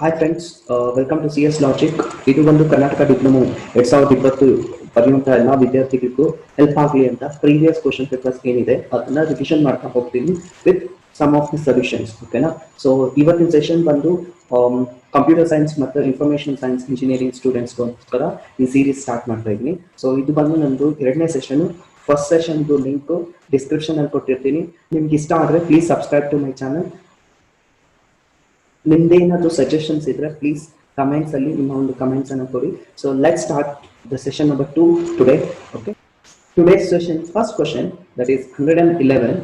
Hi friends, welcome to CS Logic. ಇದು ಒಂದು Karnataka diploma 2020 ಬರೆಯುವಂತಹ ಎಲ್ಲ ವಿದ್ಯಾರ್ಥಿಗಳಿಗೂ ಹೆಲ್ಪ್ ಆಗಲಿ ಅಂತ ಪ್ರೀವಿಯಸ್ ಕ್ವಶನ್ ಪೇಪರ್ಸ್ ಏನಿದೆ ಅದನ್ನ ರಿವಿಷನ್ ಮಾಡ್ತಾ ಹೋಗ್ತೀನಿ with some of the solutions. ಓಕೆನಾ? ಸೊ ಇವತ್ತಿನ ಸೆಷನ್ ಬಂದು ಕಂಪ್ಯೂಟರ್ ಸೈನ್ಸ್ ಮತ್ತು ಇನ್ಫಾರ್ಮೇಶನ್ ಸೈನ್ಸ್ ಇಂಜಿನಿಯರಿಂಗ್ ಸ್ಟೂಡೆಂಟ್ಸ್ಗೋಸ್ಕರ ಈ ಸೀರೀಸ್ ಸ್ಟಾರ್ಟ್ ಮಾಡ್ತಾ ಇದ್ದೀನಿ. ಸೊ ಇದು ಬಂದು ನಂದು ಎರಡನೇ ಸೆಷನ್. ಫಸ್ಟ್ ಸೆಷನ್ದು ಲಿಂಕ್ ಡಿಸ್ಕ್ರಿಪ್ಷನ್ ಅಲ್ಲಿ ಕೊಟ್ಟಿರ್ತೀನಿ. ನಿಮ್ಗೆ ಇಷ್ಟ ಆದರೆ please subscribe to my channel. ನಿಮ್ದೇನಾದರೂ ಸಜೆಷನ್ಸ್ ಇದ್ರೆ ಪ್ಲೀಸ್ ಕಮೆಂಟ್ಸ್ ಅಲ್ಲಿ ನಿಮ್ಮ ಒಂದು ಕಮೆಂಟ್ಸ್ ಅನ್ನು ಕೊಡಿ. So let start the session number 2 today. Okay, today's session first question, that is 111.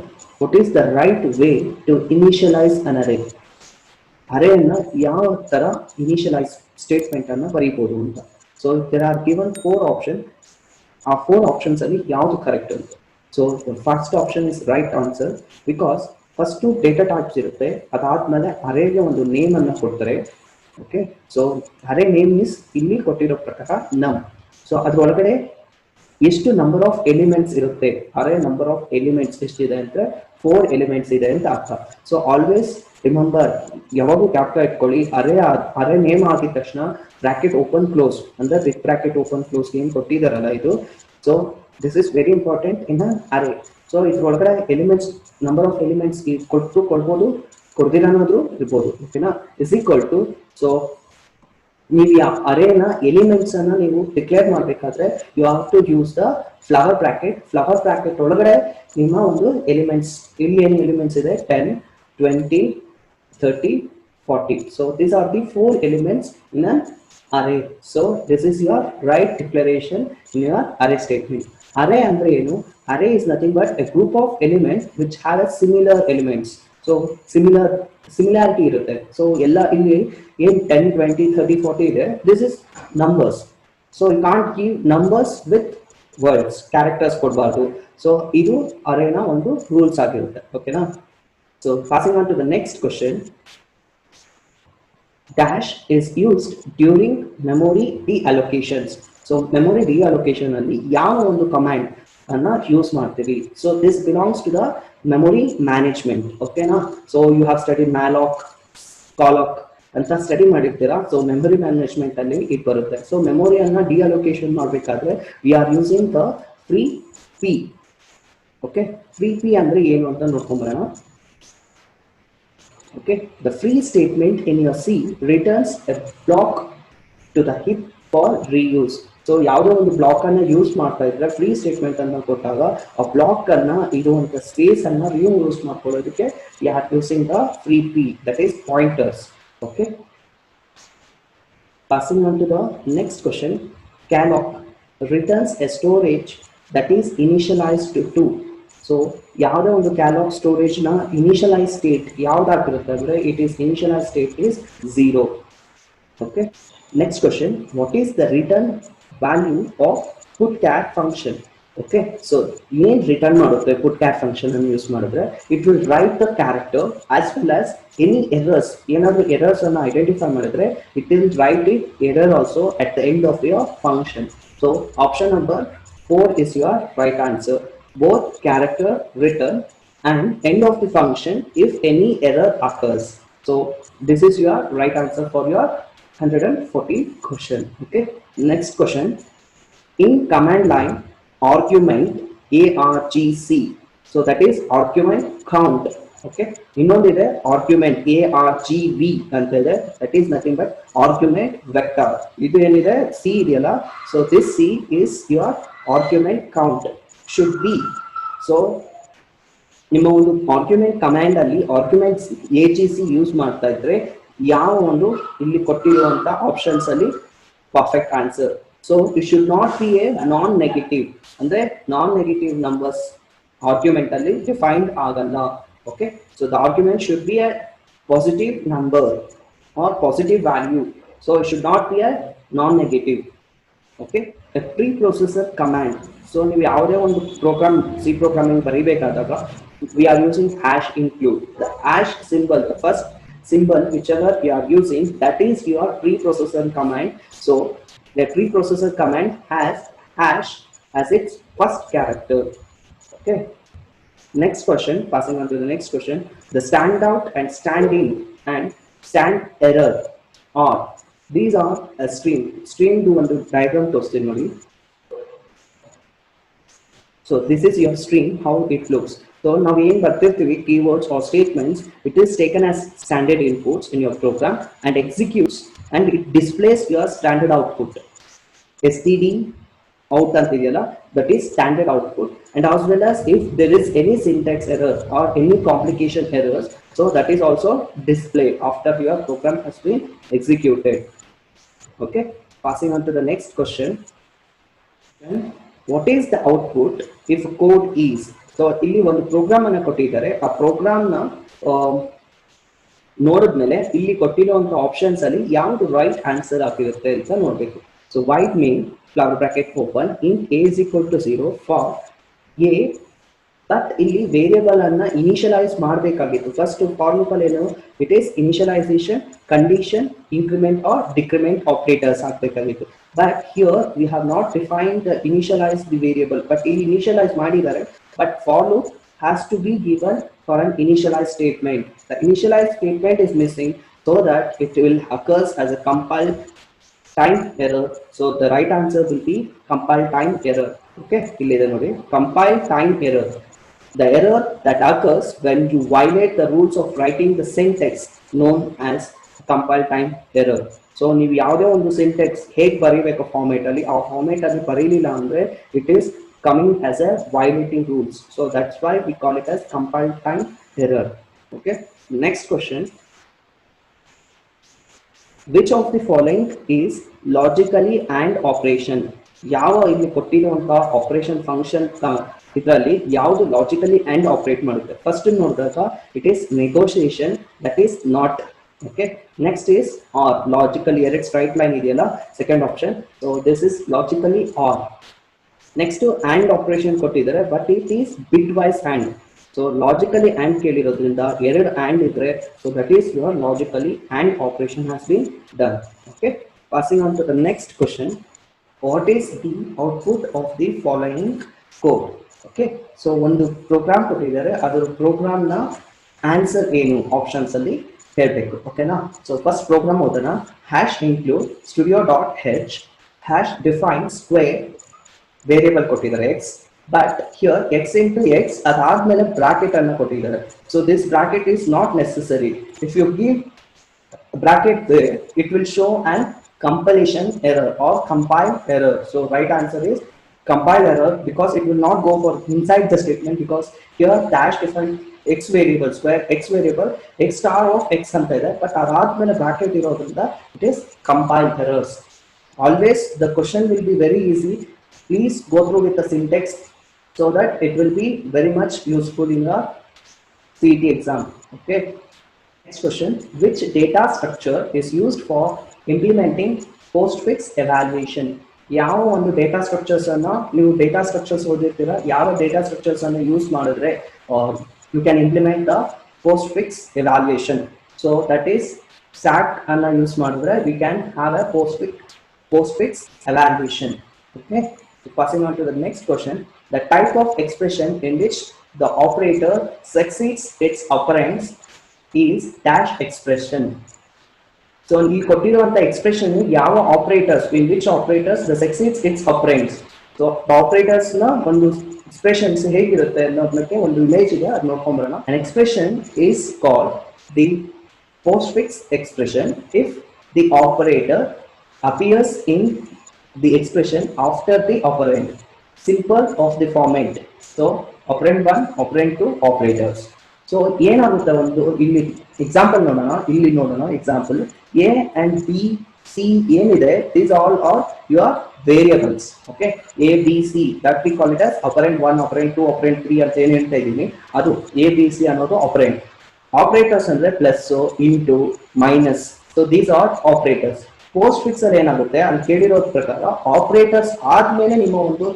What is the right way to initialise an array? ಅರೇಯನ್ನು ಯಾವ ತರ ಇನಿಷಿಯಲೈಸ್ ಸ್ಟೇಟ್ಮೆಂಟ್ ಅನ್ನು ಬರೀಬಹುದು ಅಂತ. So there are given 4 option. ಆ 4 options ಅಲ್ಲಿ ಯಾವುದು correct ಅಂತ. So first option is right answer because first data types ಇರುತ್ತೆ, ಅದಾದ್ಮೇಲೆ ಅರೇಗೆ ಒಂದು ನೇಮ್ ಅನ್ನ ಕೊಡ್ತಾರೆ. Okay, so array name is ಇಲ್ಲಿ ಕೊಟ್ಟಿರೋ ಪ್ರಕಾರ ನಮ್. ಸೊ ಅದ್ರೊಳಗಡೆ ಎಷ್ಟು ನಂಬರ್ ಆಫ್ ಎಲಿಮೆಂಟ್ಸ್ ಇರುತ್ತೆ, ಅರೇ ನಂಬರ್ ಆಫ್ ಎಲಿಮೆಂಟ್ಸ್ ಎಷ್ಟಿದೆ ಅಂದ್ರೆ 4 ಎಲಿಮೆಂಟ್ಸ್ ಇದೆ ಅಂತ ಅರ್ಥ. ಸೊ ಆಲ್ವೇಸ್ ರಿಮೆಂಬರ್, ಯಾವಾಗೂ ಕ್ಯಾಪ್ಟರ್ ಇಟ್ಕೊಳ್ಳಿ, ಅರೇ ನೇಮ್ ಆಗಿದ ತಕ್ಷಣ ಬ್ರಾಕೆಟ್ ಓಪನ್ ಕ್ಲೋಸ್ ಅಂದ್ರೆ ಬಿಗ್ ಬ್ರಾಕೆಟ್ ಓಪನ್ ಕ್ಲೋಸ್ ಏನ್ ಕೊಟ್ಟಿದಾರಲ್ಲ ಇದು. So this is very important in an array. So ಇದ್ರೊಳಗಡೆ ಎಲಿಮೆಂಟ್ಸ್ ನಂಬರ್ ಆಫ್ ಎಲಿಮೆಂಟ್ಸ್ ಕೊಡ್ಬೋದು, ಕೊಡ್ದಿಲ್ಲ ಅನ್ನೋದು ಇರ್ಬೋದು. ಓಕೆನಾ? ಇಸ್ ಈಕ್ವಲ್ ಟು, ಸೊ ನೀವು ಅರೇನ ಎಲಿಮೆಂಟ್ಸ್ ಅನ್ನ ನೀವು ಡಿಕ್ಲೇರ್ ಮಾಡಬೇಕಾದ್ರೆ you have to use the flower bracket. Flower bracket ಒಳಗಡೆ ನಿಮ್ಮ ಒಂದು ಎಲಿಮೆಂಟ್ಸ್, ಇಲ್ಲಿ ಏನು ಎಲಿಮೆಂಟ್ಸ್ ಇದೆ 10, 20, 30, 40. So these are the 4 elements in an array. So this is your right declaration in your array statement. Array ಅಂದ್ರೆ ಏನು? Array is nothing but a group of elements which have a similar elements. So similarity ಇರುತ್ತೆ. So ಎಲ್ಲ ಇಲ್ಲಿ ಏನ್ 10, 20, 30, 40 ಇದೆ, this is numbers. So you can't give numbers with words, characters ಕೊಡಬಾರ್ದು. So ಇದು ಅರೇನ ಒಂದು ರೂಲ್ಸ್ ಆಗಿರುತ್ತೆ. ಓಕೆನಾ? So passing on to the next question. dash is used during memory deallocations. So memory deallocation ಅಲ್ಲಿ ಯಾವ ಒಂದು ಕಮಾಂಡ್ ಅನ್ನ ಯೂಸ್ ಮಾಡ್ತೀವಿ? So this belongs to the memory management. ಓಕೆನಾ? So you have study malloc, calloc ಅಂತ study ಮಾಡಿರ್ತೀರಾ. So memory management ಅಲ್ಲಿ ಇದು ಬರುತ್ತೆ. ಸೊ ಮೆಮೊರಿಯನ್ನ ಡಿಅಲೋಕೇಶನ್ ಮಾಡಬೇಕಾದ್ರೆ we are using the free P. Okay, free P ಅಂದ್ರೆ ಏನು ಅಂತ ನೋಡ್ಕೊಂಬರೋಣ. Okay, the free statement in your C returns a block to the heap for reuse. So ಯಾವುದೋ ಒಂದು ಬ್ಲಾಕ್ ಅನ್ನ ಯೂಸ್ ಮಾಡ್ತಾ ಇದ್ರೆ ಫ್ರೀ ಸ್ಟೇಟ್ಮೆಂಟ್ ಅನ್ನ ಕೊಟ್ಟಾಗ ಆ ಬ್ಲಾಕ್ ಅನ್ನ ಇರುವಂತ ಸ್ಪೇಸ್ ಅನ್ನ ಯೂಸ್ ಮಾಡ್ಕೊಳ್ಳೋದಕ್ಕೆ V are using the free P, that is pointers. Okay, passing on to the next question. Calloc returns a storage that is initialized to 2. So ಯಾವುದೇ ಒಂದು ಕ್ಯಾಲಾಕ್ ಸ್ಟೋರೇಜ್ ನ ಇನಿಷಿಯಲೈಸ್ ಸ್ಟೇಟ್ ಯಾವ್ದಾಗಿರುತ್ತೆ ಅಂದ್ರೆ it is initialise state is 0. Okay, next question. What is the return value of put cat function? Okay, so ಏನ್ return ಮಾಡುತ್ತೆ ಪುಟ್ cat function ಅನ್ನು use ಮಾಡಿದ್ರೆ? It will write the character as well as any errors. ಏನಾದ್ರೂ errors ಅನ್ನ identify ಮಾಡಿದ್ರೆ it will write it error also at the end of your function. So option number 4 is your right answer. Both character return and end of the function if any error occurs. So this is your right answer for your 114 question. Okay, next question. In command line argument argc, so that is argument count. Okay, ಇನ್ನೊಂದಿದೆ argument argv ಅಂತ ಇದೆ, that is nothing but argument vector. ಇದು ಏನಿದೆ c ಇದೆಯಲ್ಲ, so this c is your argument count should be. So ನಿಮ್ಮ ಒಂದು argument command ಅಲ್ಲಿ arguments AGC use ಮಾಡ್ತಾ ಇದ್ರೆ ಯಾವ ಒಂದು ಇಲ್ಲಿ ಕೊಟ್ಟಿರುವಂತ ಆಪ್ಷನ್ಸ್ ಅಲ್ಲಿ perfect answer. So it should not be a non negative, ಅಂದ್ರೆ ನಾನ್ ನೆಗೆಟಿವ್ ನಂಬರ್ಸ್ ಆರ್ಗ್ಯುಮೆಂಟ್ ಅಲ್ಲಿ ಡಿಫೈನ್ಡ್ ಆಗಲ್ಲ. Okay, so the argument should be a positive number or positive value. So it should not be a non negative. Okay, the preprocessor command. So ನೀವು ಯಾವುದೇ ಒಂದು program, C programming ಬರೀಬೇಕಾದಾಗ we are using hash include. The hash symbol, the first symbol whichever you are using, that is your preprocessor command. So the preprocessor command has hash as its first character. Okay, next question, passing on to the next question. The standout and stand in and stand error or. These are a stream. Stream do ಒಂದು diagram ತೋರಿಸ್ತೀನಿ ನೋಡಿ. So this is your stream, how it looks. So now in ಬರ್ತಿರ್ತೀವಿ keywords or statements, it is taken as standard inputs in your program and executes and it displays your standard output. STD out antidiyala, that is standard output, and as well as if there is any syntax error or any complication errors, so that is also displayed after your program has been executed. Okay, passing on to the next question. Then, what is the output if code is? So ಇಲ್ಲಿ ಒಂದು program ಅನ್ನು ಕೊಟ್ಟಿದ್ದಾರೆ, ಆ program ನ ನೋಡಿದ್ಮೇಲೆ ಇಲ್ಲಿ ಕೊಟ್ಟಿರುವಂತ options ಅಲ್ಲಿ ಯಾವುದು ರೈಟ್ ಆನ್ಸರ್ ಆಗಿರುತ್ತೆ ಅಂತ ನೋಡಬೇಕು. So white mean flower bracket open int a is equal to 0 for a, but ಇಲ್ಲಿ ವೇರಿಯಬಲ್ ಅನ್ನ ಇನಿಷಿಯಲೈಸ್ ಮಾಡಬೇಕಾಗಿತ್ತು. ಫಸ್ಟ್ ಫಾರ್ ಲೂಪ್ ಅಲ್ಲಿ ಏನು, it is initialisation, condition, increment or decrement operators ಆಗಬೇಕಾಗಿತ್ತು. But here we have not defined the initialize the variable, but ಇಲ್ಲಿ initialize ಮಾಡಿದ್ದಾರೆ, but for loop has to be given for an initialize statement. The initialize statement is missing, so that it will occurs as a compile time error. So the right answer will be compile time error. Okay, compile time error, the error that occurs when you violate the rules of writing the syntax known as compile time error. So ನೀವು ಯಾವುದೇ ಒಂದು syntax ಹೇಗೆ ಬರೀಬೇಕು format ಅಲ್ಲಿ, ಆ format ಅಲ್ಲಿ ಬರೀಲಿಲ್ಲ ಅಂದ್ರೆ it is coming as a violating rules. So that's why we call it as compile time error. Okay, next question. Which of the following is logically and operation? ಯಾವ ಇಲ್ಲಿ ಕೊಟ್ಟಿರುವಂತ operation function ಇದರಲ್ಲಿ ಯಾವುದು logically and operate ಮಾಡುತ್ತೆ? First ನೋಡಿದಾಗ it is negotiation, that is not. Okay, next is or, logically ಎರಡು straight line ಇದೆಯಲ್ಲ, second option. So this is logically or. Next and operation ಕೊಟ್ಟಿದ್ದಾರೆ, but it is bitwise and. So logically and ಕೇಳಿರೋದ್ರಿಂದ ಎರಡು and ಇದ್ರೆ, so that is your logically and operation has been done. Okay, passing on to the next question. What is the output of the following code? Okay, so ಒಂದು program ಕೊಟ್ಟಿದ್ದಾರೆ, ಅದರ program ನ answer ಏನು options ಅಲ್ಲಿ ಹೇಳಬೇಕು. ಓಕೆನಾ? So first program ಓದೋಣ. Hash include studio.h hash define square variable ಕೊಟ್ಟಿದ್ದಾರೆ x, but here x into x adadmele bracket anna kottidare. So this bracket is not necessary. If you give bracket there, it will show an compilation error or compile error. So right answer is compile error, because it will not go for inside the statement, because here dash define x variable square x variable x star of x anta ide, but adadmele bracket irodrinda it is compile errors. Always the question will be very easy. Please go through with the syntax, so that it will be very much useful in the CET exam. Okay, next question. Which data structure is used for implementing postfix evaluation? ಯಾವ ಒಂದು data structures ಅನ್ನ ನೀವು data structures ಓದಿರ್ತೀರಾ, ಯಾವ data structures ಅನ್ನು use ಮಾಡಿದ್ರೆ you can implement the postfix evaluation? So that is SAT ಅನ್ನ use ಮಾಡಿದ್ರೆ we can have a postfix evaluation. Okay, so passing on to the next question. The type of expression in which the operator succeeds its operands is dash expression. So ಈ ಕೊಟ್ಟಿರುವಂತ expression ಯಾವ operators, in which operators the succeeds its operands. So operators ನ ಒಂದು expressions ಹೇಗಿರುತ್ತೆ ಅನ್ನೋದಕ್ಕೆ ಒಂದು image ಇದೆ, ಅದು ನೋಡ್ಕೊಂಡ್ಬರೋಣ. An expression is called the postfix expression if the operator appears in the expression after the operand. Simple of the format. So operand 1, operand 2, operators. So ಏನಾಗುತ್ತೆ ಒಂದು ಇಲ್ಲಿ ಎಕ್ಸಾಂಪಲ್ ನೋಡೋಣ. ಇಲ್ಲಿ ನೋಡೋಣ example. A and B, C ಏನಿದೆ, these all are your variables. Okay, A, B, C, that we call it as operand 1, operand 2, operand 3 ಅಂತ ಏನು ಹೇಳ್ತಾ ಇದ್ದೀನಿ, ಅದು A, B, C ಅನ್ನೋದು operand. Operators ಅಂದ್ರೆ plus, into, minus. So these are operators. Post fix ಅಲ್ಲಿ ಏನಾಗುತ್ತೆ, ಅಲ್ಲಿ ಕೇಳಿರೋದ್ ಪ್ರಕಾರ ಆಪರೇಟರ್ಸ್ ಆದ್ಮೇಲೆ ನಿಮ್ಮ ಒಂದು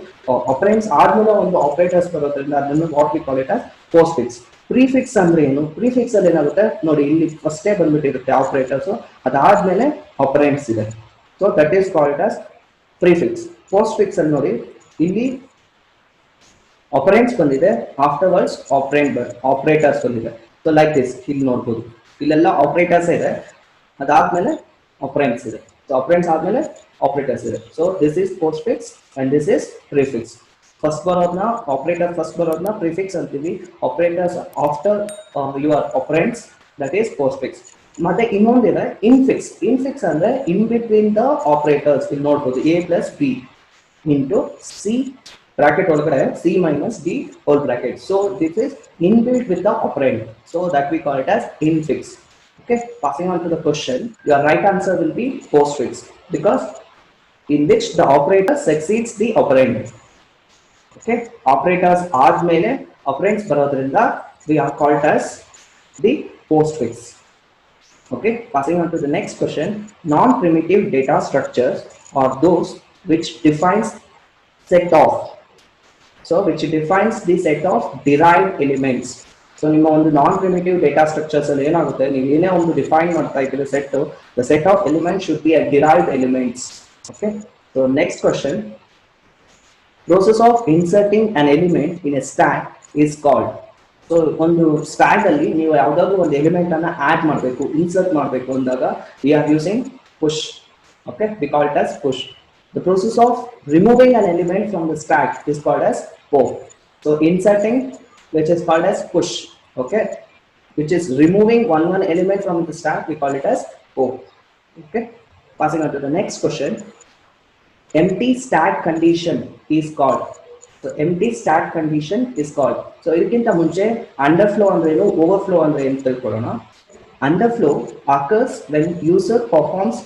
ಆಪರೆಂಡ್ಸ್ ಆದ್ಮೇಲೆ ಒಂದು ಆಪರೇಟರ್ಸ್ ಬರೋದ್ರಿಂದ ಅದನ್ನು what we call it as post fix. Prefix ಅಂದ್ರೆ ಏನು, ಪ್ರಿಫಿಕ್ಸ್ ಅಲ್ಲಿ ಏನಾಗುತ್ತೆ ನೋಡಿ, ಇಲ್ಲಿ ಫಸ್ಟೇ ಬಂದ್ಬಿಟ್ಟಿರುತ್ತೆ ಆಪರೇಟರ್ಸ್, ಅದಾದ್ಮೇಲೆ ಆಪರೆಂಡ್ಸ್ ಇದೆ. So that is call it as prefix. Post fix ಅಲ್ಲಿ ನೋಡಿ, ಇಲ್ಲಿ ಆಪರೆಂಡ್ಸ್ ಬಂದಿದೆ, ಆಫ್ಟರ್ವರ್ಡ್ಸ್ ಆಪರೇಟರ್ಸ್ ಬಂದಿದೆ. ಸೊ ಲೈಕ್ ದಿಸ್ ಇಲ್ಲಿ ನೋಡ್ಬೋದು, ಇಲ್ಲೆಲ್ಲ ಆಪರೇಟರ್ಸ್ ಇದೆ, ಅದಾದ್ಮೇಲೆ operands ಇದೆ. So operands ಆದ್ಮೇಲೆ operators ಇದೆ. So this is postfix and this is prefix. First ಬರೋದನ್ನ operator first ಬರೋದನ್ನ prefix ಅಂತೀವಿ. Operators after your operands, that is postfix. ಮತ್ತೆ ಇನ್ನೊಂದಿದೆ infix. Infix ಅಂದ್ರೆ in between the operators. ಇಲ್ಲಿ ನೋಡಬಹುದು a plus b into c bracket ಒಳಗಡೆ c minus d whole bracket. So this is inbuilt with the operand. So that we call it as infix. Okay, passing on to the question, your right answer will be postfix because in which the operator succeeds the operand. Okay, operators ಆದ್ಮೇಲೆ operands ಬರೋದ್ರಿಂದ we are called as the postfix. Okay, passing on to the next question, non-primitive data structures are those which defines set of, so which defines the set of derived elements. So ನಿಮ್ಮ ಒಂದು non-primitive data structures ಅಲ್ಲಿ ಏನಾಗುತ್ತೆ, ನೀವು ಏನೇ ಒಂದು define ಮಾಡ್ತಾ ಇದ್ದೀರಿ set, the set of elements should be a derived elements. Okay, so next question, process of inserting an element in a stack is called. So ಒಂದು ಸ್ಟ್ಯಾಕ್ ಅಲ್ಲಿ ನೀವು ಯಾವುದಾದ್ರೂ ಒಂದು ಎಲಿಮೆಂಟ್ ಅನ್ನ ಆಡ್ ಮಾಡಬೇಕು, ಇನ್ಸರ್ಟ್ ಮಾಡಬೇಕು ಅಂದಾಗ we are using push. Okay, we call it as push. The process of removing an element from the stack is called as pop. So inserting, which is called as push, okay, which is removing one element from the stack, we call it as pop. Okay, passing on to the next question, empty stack condition is called. So empty stack condition is called. So ಇದಕ್ಕಿಂತ ಮುಂಚೆ underflow ಅಂದ್ರೆ ಏನು, overflow ಅಂದ್ರೆ ಏನು ತಿಳ್ಕೊಳ್ಳೋಣ. Underflow occurs when user performs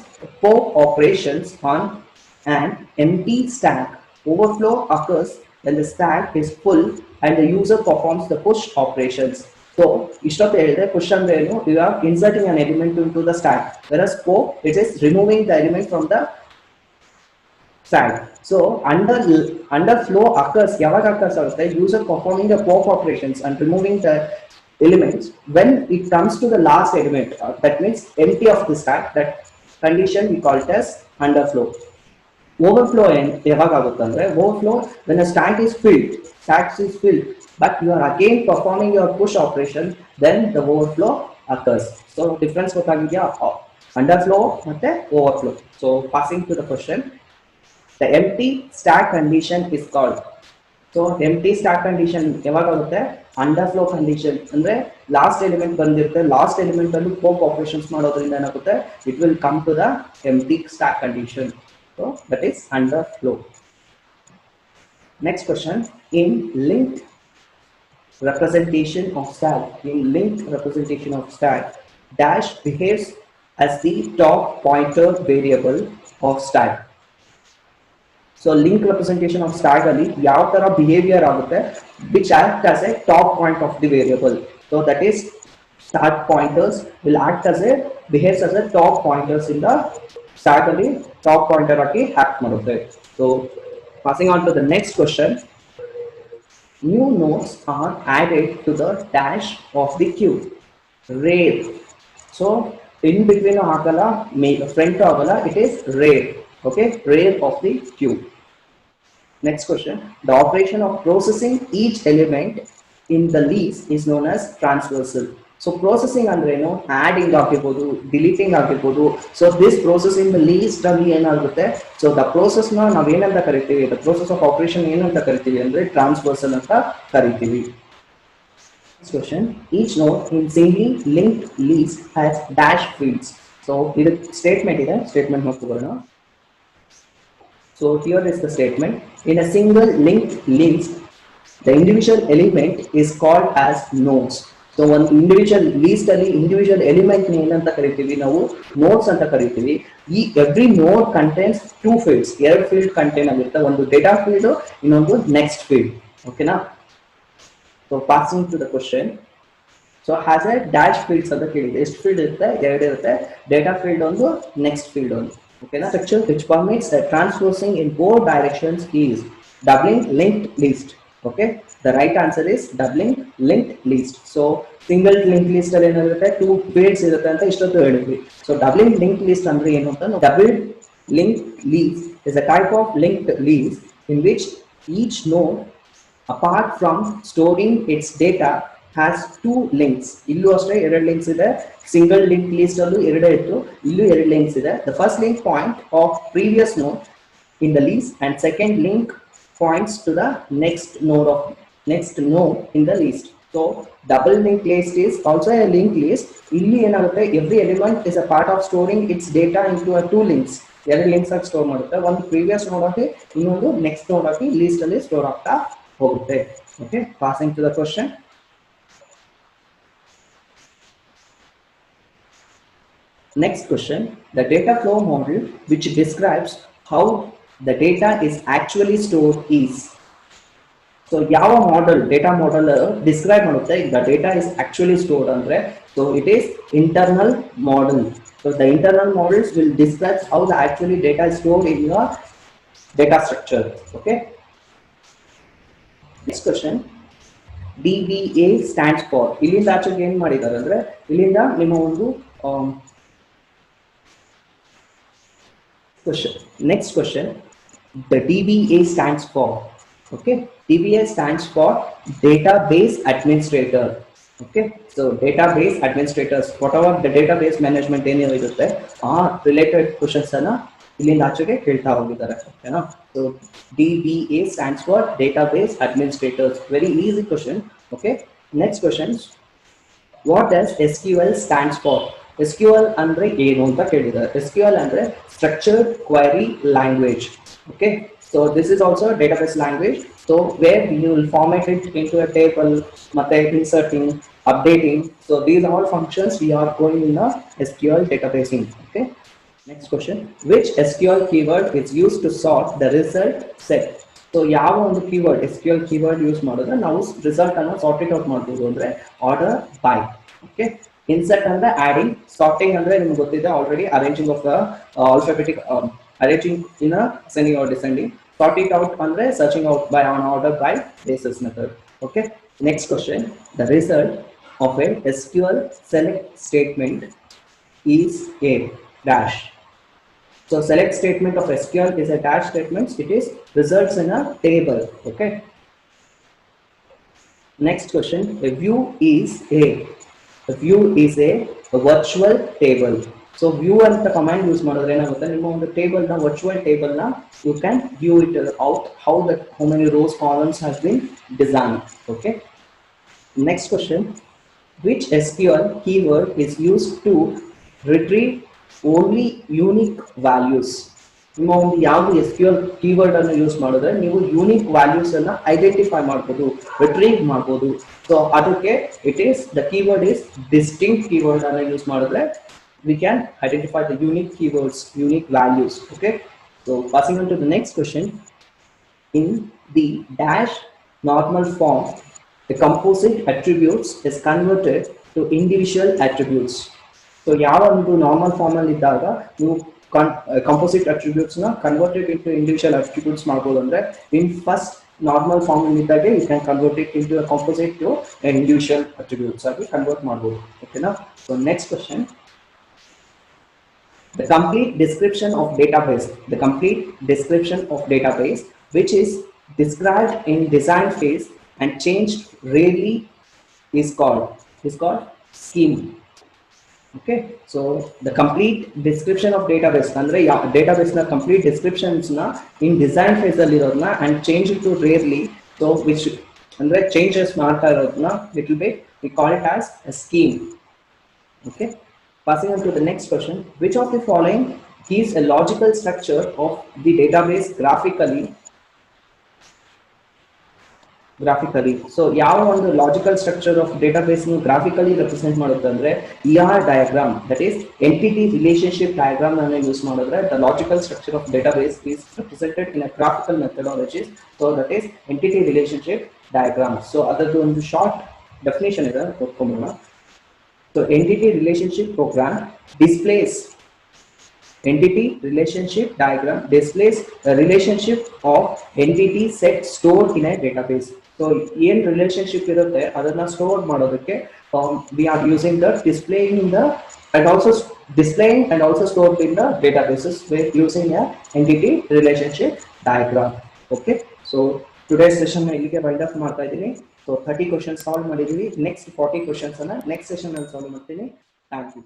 pop operations on an empty stack. Overflow occurs when the stack is full and the user performs the push operations. So ಇಷ್ಟೊತ್ತು ಹೇಳಿದ್ರೆ push ಅಂದ್ರೆ ಏನು, you are inserting an element into the stack, whereas pop, it is removing the element from the stack. So underflow occurs ಯಾವಾಗ occurs ಆಗುತ್ತೆ, user performing the pop operations and removing the elements when it comes to the last element, that means empty of the stack. That condition we call it as underflow. Overflow ಯಾವಾಗ ಆಗುತ್ತೆ ಅಂದ್ರೆ, overflow when a stack is filled but you are again performing your push operation, then the overflow occurs. So difference ಗೊತ್ತಾಗಿದೆಯಾ, underflow ಮತ್ತೆ overflow. So passing to the question, the empty stack condition is called. So empty stack condition ಯಾವಾಗ ಆಗುತ್ತೆ, underflow condition ಅಂದ್ರೆ last element ಬಂದಿರುತ್ತೆ, last element ಅಲ್ಲಿ pop operations ಮಾಡೋದ್ರಿಂದ ಏನಾಗುತ್ತೆ, it will come to the empty stack condition. So that is underflow. Next question, in linked representation of stack, dash behaves as the top pointer variable of stack. So link representation of stack ali yav tara behavior agutte, which act as a top point of the variable. So that is stack pointers will act as a behaves as a top pointers in the stack ali top pointer agi act madutte. So passing on to the next question, new nodes are added to the dash of the queue. Rare. So in between agala front agala, it is rare. Okay, rare of the queue. Next question, the operation of processing each element in the list is known as transversal. So processing ಅಂದ್ರೆ ಏನು, adding ಆಗಿರ್ಬೋದು, deleting ಆಗಿರ್ಬೋದು. So this process in the list ಅಲ್ಲಿ ಏನಾಗುತ್ತೆ, so the process ನ ನಾವು ಏನಂತ ಕರಿತೀವಿ, the process of operation ಏನಂತ ಕರಿತೀವಿ ಅಂದ್ರೆ transversal ಅಂತ ಕರಿತೀವಿ. Next question, each node in singly linked list has dash fields. So ಇದು statement ಇದೆ, statement ನೋಡ್ಕೊಳ್ಳೋಣ. So here is the statement, in a single linked list the individual element is called as nodes. So one individual list ಅಲ್ಲಿ individual element ನ ಏನಂತ ಕರಿತೀವಿ ನಾವು, nodes ಅಂತ ಕರಿತೀವಿ. Every node contains two fields, ಎರಡು field contain ಆಗುತ್ತೆ, ಒಂದು data field, ಇನ್ನೊಂದು next field. Okay ನಾ? So passing to the question, so has a dash fields ಅಂತ ಕೇಳಿದೆ, ಎಷ್ಟು field ಇರುತ್ತೆ, ಎರಡು ಇರುತ್ತೆ, data field ಒಂದು, next field ಒಂದು. Okay na? Structure which permits the transversing in both directions is doubling linked list. Okay, the right answer is doubling linked list. So single linked list ಅಲ್ಲಿ ಏನಿರುತ್ತೆ, two fields ಇರುತ್ತೆ ಅಂತ ಇಷ್ಟೊತ್ತು ಹೇಳಿದ್ವಿ. So doubling linked list ಅಂದ್ರೆ ಏನು ಅಂತ, double linked list is a type of linked list in which each node, apart from storing its data, has two links. ಇಲ್ಲೂ ಅಷ್ಟೇ ಎರಡು ಲಿಂಕ್ಸ್ ಇದೆ. ಸಿಂಗಲ್ ಲಿಂಕ್ ಲಿಸ್ಟ್ ಅಲ್ಲೂ ಎರಡೇ ಇತ್ತು, ಇಲ್ಲೂ ಎರಡು ಲಿಂಕ್ಸ್ ಇದೆ. The first link point of previous node in the list and second link points to the next node in the list. So double linked list is also a linked list. ಇಲ್ಲಿ ಏನಾಗುತ್ತೆ, every element is a part of storing its data into a two links. ಎರಡು links ಆಗಿ store ಮಾಡುತ್ತೆ. ಒಂದು previous ನೋಡ್ ಆಗಿ, ಇನ್ನೊಂದು next ನೋಡ್ ಆಗಿ ಲೀಸ್ಟ್ ಅಲ್ಲಿ ಸ್ಟೋರ್ ಆಗ್ತಾ ಹೋಗುತ್ತೆ. Okay, passing to the question. Next question, the data flow model which describes how the data is actually stored is. So ಯಾವ model, data model describe ಮಾಡುತ್ತೆ the data is actually stored ಅಂದ್ರೆ, so it is internal model. So the internal models will describe how the actually data is stored in your data structure. Okay. Next question, DBA stands for. ಇಲ್ಲಿಂದ ಆಚೆಗೆ ಏನು ಮಾಡಿದ್ದಾರೆ ಅಂದ್ರೆ, ಇಲ್ಲಿಂದ ನಿಮ್ಮ ಒಂದು question. Next question, the DBA stands for. Okay, DBA stands for database administrator. Okay, so database administrators, whatever the database management ಏನಿದೆ ಇರುತ್ತೆ ಆ ರಿಲೇಟೆಡ್ ಕ್ವಶನ್ಸ್ ಅನ್ನ ಇಲ್ಲಿಂದ ಆಚೆಗೆ ಕೇಳ್ತಾ ಹೋಗಿದ್ದಾರೆ. ಓಕೆನಾ. So DBA stands for database administrators. Very easy question. Okay, next question, what does SQL stands for? SQL ಅಂದ್ರೆ ಏನು ಅಂತ ಕೇಳಿದ್ದಾರೆ. SQL ಅಂದ್ರೆ structured query language. Okay, so this is also a database language. So where you will format it into a table, ಮತ್ತೆ inserting, updating. So these are all functions we are going in the SQL databasing. Okay. Next question, which SQL keyword is used to sort the result set? So ಯಾವ ಒಂದು keyword, SQL keyword use ಮಾಡಿದ್ರೆ ನಾವು result ಅನ್ನು sort it out ಮಾಡಬಹುದು ಅಂದ್ರೆ order by. Okay. Insert ಅಂದ್ರೆ adding, sorting ಅಂದ್ರೆ ನಿಮಗೆ ಗೊತ್ತಿದೆ already, arranging of the alphabetic, arranging in a ascending or descending. Sort it out andre searching out by on order by basis method. Okay. Next question, the result of a SQL select statement is a dash. So select statement of SQL is a dash statement. It is results in a table. Okay. Next question, a view is a virtual table. So view ಅಂತ command use ಮಾಡಿದ್ರೆ ಏನಾಗುತ್ತೆ, ನಿಮ್ಮ ಒಂದು table ನ virtual table ನ you can view it out how many rows columns has been designed. Okay. Next question, which SQL keyword is used to retrieve only unique values? ನಿಮ್ಮ ಒಂದು ಯಾವ SQL keyword ಅನ್ನು ಯೂಸ್ ಮಾಡಿದ್ರೆ ನೀವು unique values ಅನ್ನ identify ಮಾಡಬಹುದು, retrieve ಮಾಡಬಹುದು. So ಅದಕ್ಕೆ it is the keyword is distinct keyword ಅನ್ನು ಯೂಸ್ ಮಾಡಿದ್ರೆ we can identify the unique keywords, unique values. Okay. So passing on to the next question, in the dash normal form the composite attributes is converted to individual attributes. So ಯಾವ ಒಂದು normal form ಅಲ್ಲಿ ಇದ್ದಾಗ ನೀವು composite attributes na converted into individual attributes ಮಾಡಬಹುದು ಅಂದ್ರೆ in first normal form ಇದ್ದಾಗ you can convert it into a composite to individual attributes ಆಗಿ convert ಮಾಡಬಹುದು. Okay na. So next question, the complete description of database which is described in design phase and changed rarely is called scheme. Okay. So the complete description of database andre database na complete descriptions na in design phase alli irodna and change it to rarely, so which andre changes ಮಾಡ್ತಾ ಇರೋದನ್ನ little bit we call it as a scheme. Okay. Passing on to the next question, which of the following gives a logical structure of the database graphically? So ಯಾವ ಒಂದು logical structure of database ನು graphically represent ಮಾಡುತ್ತೆ ಅಂದ್ರೆ ER diagram, that is entity relationship diagram ಅನ್ನು use ಮಾಡಿದ್ರೆ the logical structure of database is represented in a graphical methodology. So that is entity relationship diagram. So ಅದರದ್ದು ಒಂದು short definition ಇದೆ, ಓದ್ಕೊಂಬೋಣ. So entity relationship program displays entity relationship diagram displays the relationship of entity set stored in a database. So ಏನ್ relationship ಇರುತ್ತೆ ಅದನ್ನ store ಮಾಡೋದಕ್ಕೆ we are using the displaying and also stored in the databases with using a entity relationship diagram. Okay. So today's session ಇಲ್ಲಿಗೆ wind up ಮಾಡ್ತಾ ಇದ್ದೀನಿ. So 30 question solve ಮಾಡಿದೀವಿ. Next 40 questions ಅನ್ನ next session ಅಲ್ಲಿ solve ಮಾಡ್ತೀನಿ. Thank you.